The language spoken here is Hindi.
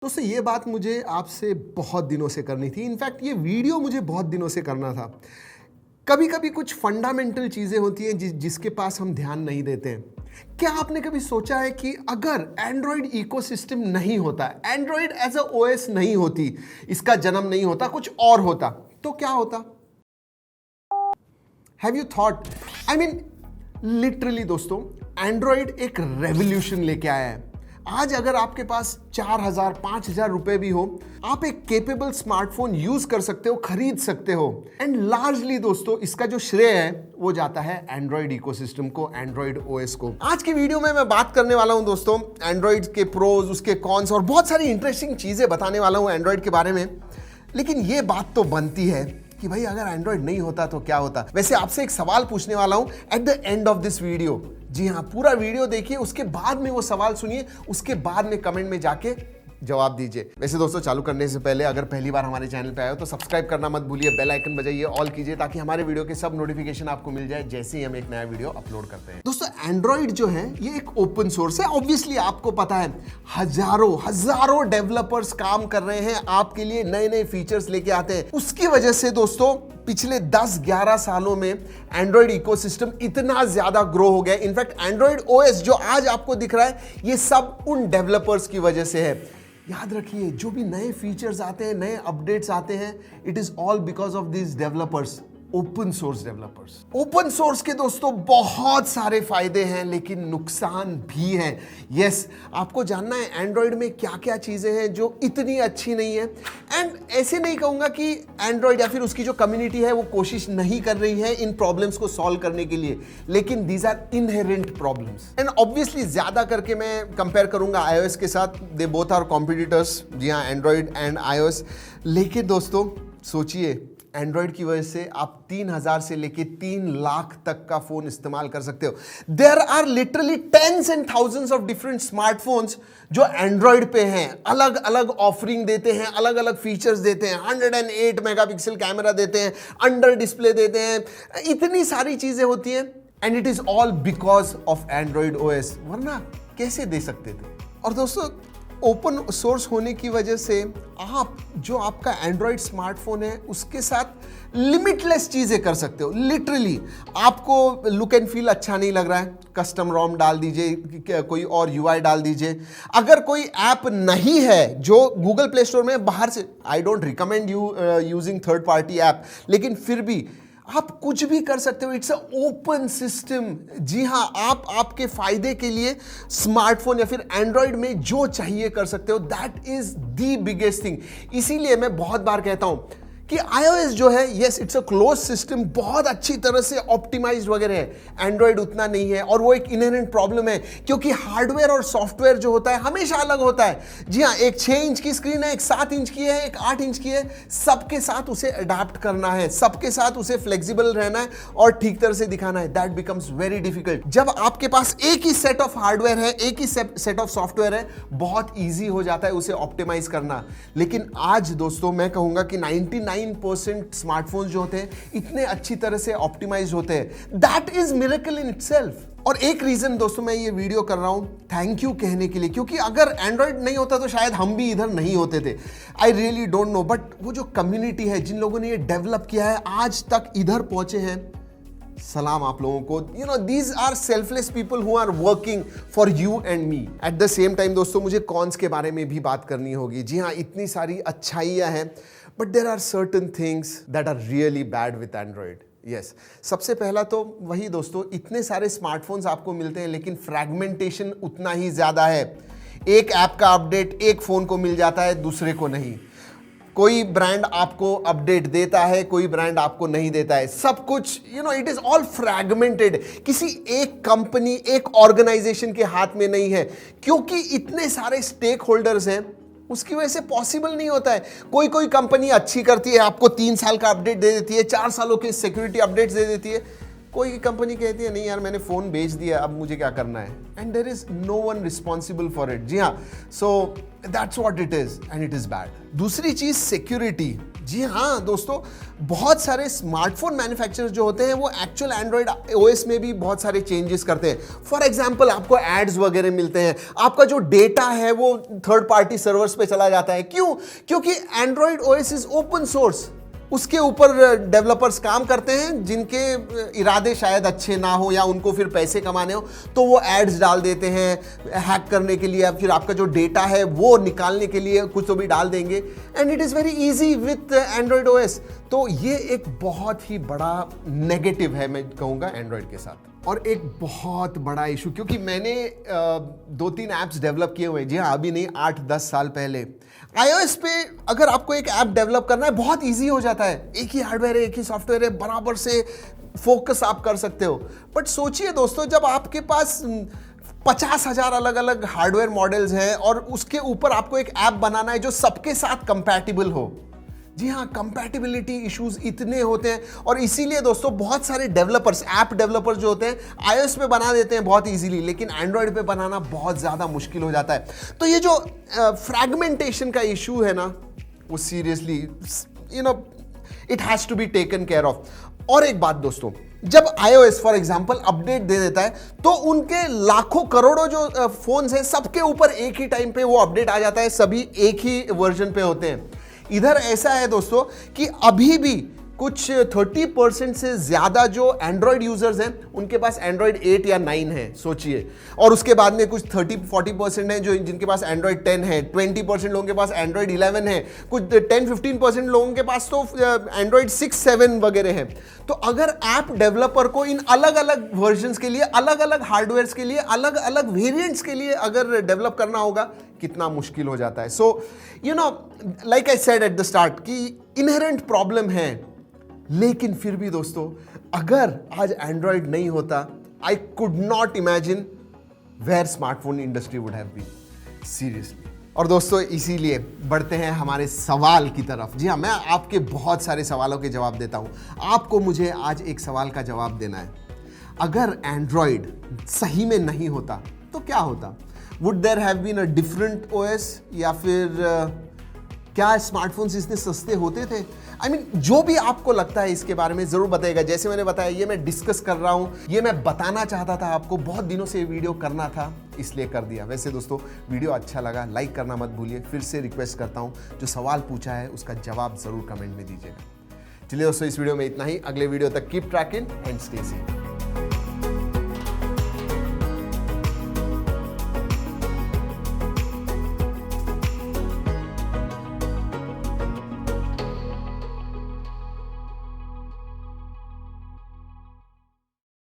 दोस्तों ये बात मुझे आपसे बहुत दिनों से करनी थी। इनफैक्ट ये वीडियो मुझे बहुत दिनों से करना था। कभी कभी कुछ फंडामेंटल चीज़ें होती हैं जिसके पास हम ध्यान नहीं देते हैं। क्या आपने कभी सोचा है कि अगर एंड्रॉयड इकोसिस्टम नहीं होता, एंड्रॉयड एज अ ओएस नहीं होती, इसका जन्म नहीं होता, कुछ और होता, तो क्या होता? Have you thought? I mean literally दोस्तों, एंड्रॉयड एक रेवोल्यूशन लेके आया है। आज अगर आपके पास 4,000 5,000 रुपए भी हो, आप एक केपेबल स्मार्टफोन यूज कर सकते हो, खरीद सकते हो। एंड लार्जली दोस्तों इसका जो श्रेय है वो जाता है एंड्रॉयड इकोसिस्टम को, एंड्रॉयड ओएस को। आज की वीडियो में मैं बात करने वाला हूं दोस्तों एंड्रॉयड के प्रोज, उसके कॉन्स और बहुत सारी इंटरेस्टिंग चीजें बताने वाला हूं एंड्रॉयड के बारे में। लेकिन ये बात तो बनती है कि भाई अगर एंड्रॉयड नहीं होता तो क्या होता। वैसे आपसे एक सवाल पूछने वाला हूं at the end of this video. जी हाँ, पूरा वीडियो देखिए, उसके बाद में वो सवाल सुनिए, उसके बाद में कमेंट में जाके जवाब दीजिए। वैसे दोस्तों चालू करने से पहले अगर पहली बार हमारे चैनल पे आए हो तो सब्सक्राइब करना मत भूलिए, बेल आइकन बजाइए, ऑल कीजिए ताकि हमारे वीडियो के सब नोटिफिकेशन आपको मिल जाए जैसे ही हम एक नया वीडियो अपलोड करते हैं। दोस्तों एंड्रॉइड जो है ये एक ओपन सोर्स है। ऑब्वियसली आपको पता है हजारों डेवलपर्स काम कर रहे हैं, आपके लिए नए नए फीचर्स लेके आते हैं। उसकी वजह से दोस्तों पिछले 10-11 सालों में एंड्रॉयड इकोसिस्टम इतना ज्यादा ग्रो हो गया। इनफैक्ट एंड्रॉयड ओएस जो आज आपको दिख रहा है ये सब उन डेवलपर्स की वजह से है। याद रखिए, जो भी नए फीचर्स आते हैं, नए अपडेट्स आते हैं, it is all because of this developers, open source developers. Open source के दोस्तों बहुत सारे फायदे हैं लेकिन नुकसान भी हैं। यस, आपको जानना है एंड्रॉयड में क्या क्या चीजें हैं जो इतनी अच्छी नहीं है। एंड ऐसे नहीं कहूंगा कि एंड्रॉयड या फिर उसकी जो कम्युनिटी है वो कोशिश नहीं कर रही है इन प्रॉब्लम्स को सॉल्व करने के लिए, लेकिन these are inherent problems. And obviously ज्यादा करके मैं कंपेयर करूंगा iOS के साथ। दे बोथ आर कॉम्पिटिटर्स, जी हाँ, एंड्रॉयड एंड iOS। लेकिन दोस्तों सोचिए, एंड्रॉयड की वजह से आप 3,000 से लेके 3 लाख तक का फोन इस्तेमाल कर सकते हो। There are literally tens and thousands of different smartphones जो एंड्रॉयड पे हैं, अलग अलग ऑफरिंग देते हैं, अलग अलग फीचर्स देते हैं, 108 मेगापिक्सल कैमरा देते हैं, अंडर डिस्प्ले देते हैं, इतनी सारी चीजें होती हैं। And it is all because of Android OS, वरना कैसे दे सकते थे। और दोस्तों ओपन सोर्स होने की वजह से आप जो आपका एंड्रॉयड स्मार्टफोन है उसके साथ लिमिटलेस चीजें कर सकते हो। लिटरली आपको लुक एंड फील अच्छा नहीं लग रहा है, कस्टम रोम डाल दीजिए, कोई और यूआई डाल दीजिए। अगर कोई ऐप नहीं है जो गूगल प्ले स्टोर में बाहर से, I don't recommend you using third party app, लेकिन फिर भी आप कुछ भी कर सकते हो। It's a open system. जी हाँ, आप आपके फायदे के लिए स्मार्टफोन या फिर एंड्रॉयड में जो चाहिए कर सकते हो। That is the biggest thing. इसीलिए मैं बहुत बार कहता हूं कि iOS जो है, yes it's a close system, बहुत अच्छी तरह से ऑप्टिमाइज्ड वगैरह है। एंड्रॉयड उतना नहीं है और वो एक इनहेरेंट प्रॉब्लम है क्योंकि हार्डवेयर और सॉफ्टवेयर जो होता है हमेशा अलग होता है। जी हाँ, एक 6 इंच की स्क्रीन है, एक 7 इंच की है, एक 8 इंच की है। सबके साथ उसे अडाप्ट करना है, सबके साथ उसे फ्लेक्सिबल रहना है और ठीक तरह से दिखाना है। That becomes very difficult. जब आपके पास एक ही सेट ऑफ हार्डवेयर है, एक ही सेट ऑफ सॉफ्टवेयर है, बहुत ईजी हो जाता है उसे ऑप्टिमाइज करना। लेकिन आज दोस्तों मैं कहूंगा कि 99% स्मार्टफोन्स जो होते हैं इतने अच्छी तरह से ऑप्टिमाइज होते हैं। That is miracle in itself. और एक रीजन दोस्तों मैं ये वीडियो कर रहा हूं थैंक यू कहने के लिए, क्योंकि अगर एंड्रॉयड नहीं होता तो शायद हम भी इधर नहीं होते थे। I really don't know, but वो जो कम्युनिटी है, जिन लोगों ने ये डेवलप किया है, आज तक इधर पहुंचे हैं, सलाम आप लोगों को। You know, these are selfless people who are working for you and me. At the same time दोस्तों मुझे कॉन्स के बारे में भी बात करनी होगी। जी हाँ, इतनी सारी अच्छाइयाँ हैं, but there are certain things that are really bad with Android. Yes, सबसे पहला तो वही दोस्तों, इतने सारे स्मार्टफोन्स आपको मिलते हैं लेकिन फ्रैगमेंटेशन उतना ही ज्यादा है। एक ऐप का अपडेट एक फोन को मिल जाता है, दूसरे को नहीं। कोई ब्रांड आपको अपडेट देता है, कोई ब्रांड आपको नहीं देता है। सब कुछ you know, it is all fragmented, किसी एक कंपनी, एक ऑर्गेनाइजेशन के हाथ में नहीं है। क्योंकि इतने सारे स्टेक होल्डर्स हैं, उसकी वजह से पॉसिबल नहीं होता है। कोई कंपनी अच्छी करती है, आपको 3 साल का अपडेट दे देती है, 4 सालों के सिक्योरिटी अपडेट्स दे देती है। कोई कंपनी कहती है नहीं यार, मैंने फोन बेच दिया, अब मुझे क्या करना है, and there is no one responsible for it. जी हाँ, so that's what it is and it is bad. दूसरी चीज सिक्योरिटी। जी हाँ दोस्तों, बहुत सारे स्मार्टफोन मैन्युफैक्चरर्स जो होते हैं वो एक्चुअल एंड्रॉइड ओएस में भी बहुत सारे चेंजेस करते हैं। फॉर एग्जांपल आपको एड्स वगैरह मिलते हैं, आपका जो डेटा है वो थर्ड पार्टी सर्वर्स पे चला जाता है। क्यों? क्योंकि Android OS is open source, उसके ऊपर डेवलपर्स काम करते हैं जिनके इरादे शायद अच्छे ना हो या उनको फिर पैसे कमाने हो, तो वो एड्स डाल देते हैं हैक करने के लिए, फिर आपका जो डेटा है वो निकालने के लिए कुछ तो भी डाल देंगे। And it is very easy with Android OS. तो ये एक बहुत ही बड़ा नेगेटिव है मैं कहूँगा एंड्रॉयड के साथ। और एक बहुत बड़ा इशू, क्योंकि मैंने 2-3 ऐप्स डेवलप किए हुए हैं, जी हाँ अभी नहीं 8-10 साल पहले। iOS पे अगर आपको एक ऐप डेवलप करना है बहुत इजी हो जाता है, एक ही हार्डवेयर है, एक ही सॉफ्टवेयर है, बराबर से फोकस आप कर सकते हो। बट सोचिए दोस्तों, जब आपके पास 50,000 अलग अलग हार्डवेयर मॉडल्स हैं और उसके ऊपर आपको एक ऐप बनाना है जो सबके साथ कंपैटिबल हो। जी हाँ, कंपैटिबिलिटी इश्यूज इतने होते हैं और इसीलिए दोस्तों बहुत सारे डेवलपर्स, ऐप डेवलपर्स जो होते हैं iOS पे बना देते हैं बहुत इजीली, लेकिन एंड्रॉयड पे बनाना बहुत ज़्यादा मुश्किल हो जाता है। तो ये जो फ्रैगमेंटेशन का इशू है ना, वो seriously it has to be taken care of. और एक बात दोस्तों, जब iOS फॉर एग्जांपल अपडेट दे देता है तो उनके लाखों करोड़ों जो फोन्स हैं सबके ऊपर एक ही टाइम पे वो अपडेट आ जाता है, सभी एक ही वर्जन पे होते हैं। इधर ऐसा है दोस्तों कि अभी भी कुछ 30% से ज्यादा जो एंड्रॉयड यूजर्स हैं उनके पास एंड्रॉयड 8 या 9 है, सोचिए। और उसके बाद में कुछ 30-40% हैं जो जिनके पास एंड्रॉयड 10 है, 20% लोगों के पास एंड्रॉयड 11 है, कुछ 10-15% लोगों के पास तो एंड्रॉयड 6-7 वगैरह है। तो अगर ऐप डेवलपर को इन अलग अलग वर्जन्स के लिए, अलग अलग हार्डवेयर्स के लिए, अलग अलग वेरिएंट्स के लिए अगर डेवलप करना होगा, कितना मुश्किल हो जाता है। So like I said at the start कि इनहेरेंट प्रॉब्लम है, लेकिन फिर भी दोस्तों अगर आज एंड्रॉयड नहीं होता, I could not imagine where smartphone industry would have been, seriously. और दोस्तों इसीलिए बढ़ते हैं हमारे सवाल की तरफ। जी हाँ, मैं आपके बहुत सारे सवालों के जवाब देता हूं, आपको मुझे आज एक सवाल का जवाब देना है। अगर एंड्रॉयड सही में नहीं होता तो क्या होता? Would there have been a different OS, या फिर क्या स्मार्टफोन्स इतने सस्ते होते थे? I mean, जो भी आपको लगता है इसके बारे में जरूर बताइएगा। जैसे मैंने बताया, ये मैं डिस्कस कर रहा हूं, ये मैं बताना चाहता था आपको, बहुत दिनों से ये वीडियो करना था इसलिए कर दिया। वैसे दोस्तों वीडियो अच्छा लगा लाइक करना मत भूलिए। फिर से रिक्वेस्ट करता हूं, जो सवाल पूछा है उसका जवाब जरूर कमेंट में दीजिएगा। चलिए दोस्तों, इस वीडियो में इतना ही। अगले वीडियो तक keep trekking and stay safe.